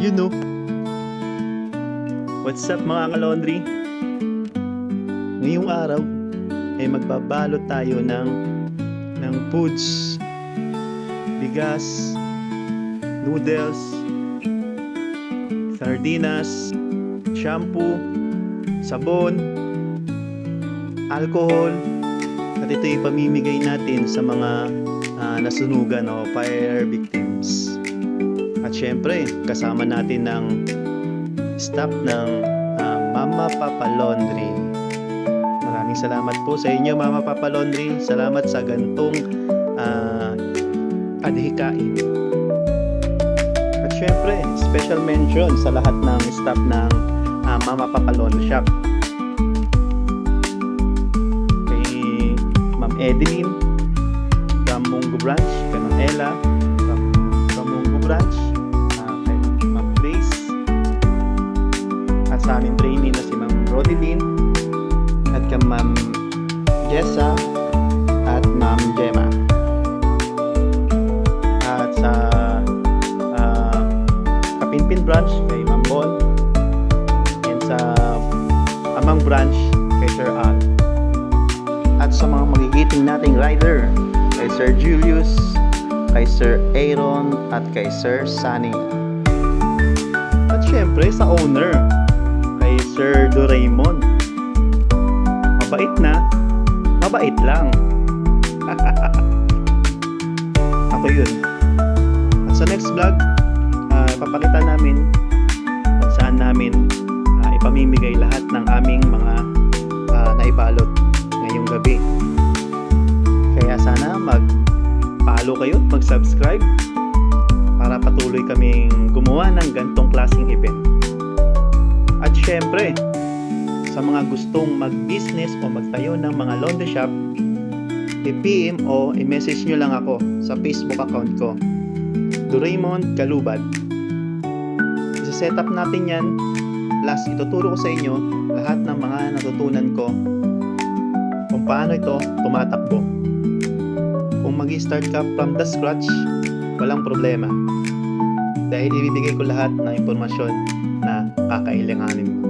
You know. What's up mga ka-laundry? Ngayong araw ay magbabalot tayo ng foods, bigas, noodles, sardinas, shampoo, sabon, alcohol, at ito ay pamimigay natin sa mga nasunugan o fire victims. At syempre, kasama natin ng staff ng Mama Papa Laundry. Maraming salamat po sa inyo, Mama Papa Laundry. Salamat sa gantong adhikain. At syempre, special mention sa lahat ng staff ng Mama Papa Laundry Shop. Kay Ma'am Edeline from Mungo Branch, kay Ma'am Ella from Mungo Branch, kay Ma'am Grace, at sa aming trainee na si Ma'am Rodilyn, at kay Ma'am Jessa at Ma'am Gemma, at sa Kapinpin Branch kay Ma'am Bon, and sa Amang Branch kay Sir Al, at sa mga magigiting nating rider kay Sir Julius, kay Sir Aaron, at kay Sir Sunny. At syempre sa owner, kay Sir Doraemon. Mabait na, mabait lang. Ako yun. At sa next vlog, ipapakita namin kung saan namin ipamimigay lahat ng aming mga naibalot ngayong gabi. Kaya sana mag-follow kayo, mag-subscribe para patuloy kaming gumawa ng gantong klaseng event. At syempre, sa mga gustong mag-business o magtayo ng mga laundry shop, i-PM o i-message nyo lang ako sa Facebook account ko, Doraemon Kalubad. Isa-set up natin yan, plus ituturo ko sa inyo lahat ng mga natutunan ko kung paano ito tumatakbo. Kung mag-start ka from the scratch, walang problema. Dahil ibibigay ko lahat ng impormasyon na kakailanganin mo.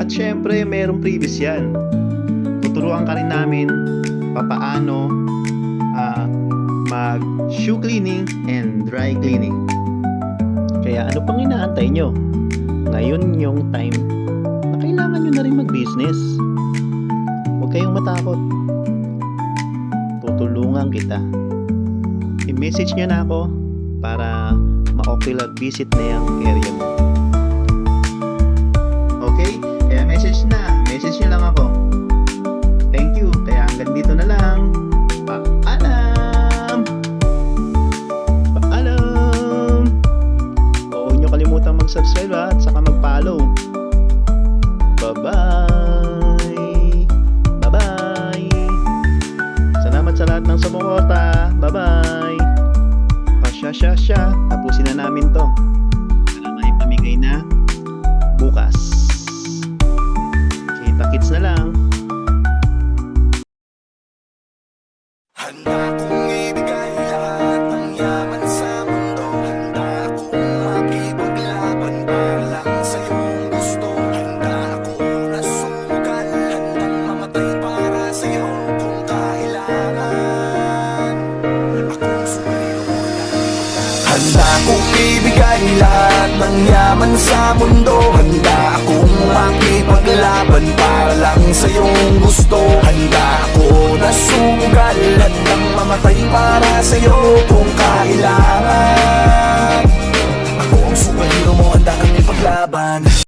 At syempre, mayroong previous yan. Tuturuan ka rin namin papaano mag-shoe cleaning and dry cleaning. Kaya ano pang inaantay nyo? Ngayon yung time na kailangan nyo na rin mag-business. Huwag kayong matakot. Tutulungan kita. I-message nyo na ako para ma-ocular visit na yung area mo. Okay? Kaya message nyo lang ako. Thank you. Kaya hanggang dito na lang. Paalam! Paalam! Huwag nyo kalimutang mag-subscribe at saka mag-follow. Bye-bye! Bye-bye! Salamat sa lahat ng sumuporta. Bye-bye! Pasya. Tapusin na namin to. Para may pamigay na bukas. Kita-kits na lang. Handa kong ibigay lahat ng yaman sa mundo. Handa akong makipaglaban para lang sa iyong gusto. Handa akong nasugal, handang mamatay para sa iyo kung kailangan. Akong sumayo mo lang. Handa kong ibigay lahat ng yaman sa mundo. Handa akong makipaglaban para lang sa iyong gusto. Handa ako na sumugal, handang mamatay para sa iyo kung kailangan. Ako ang superhero mo, handa kang ipaglaban.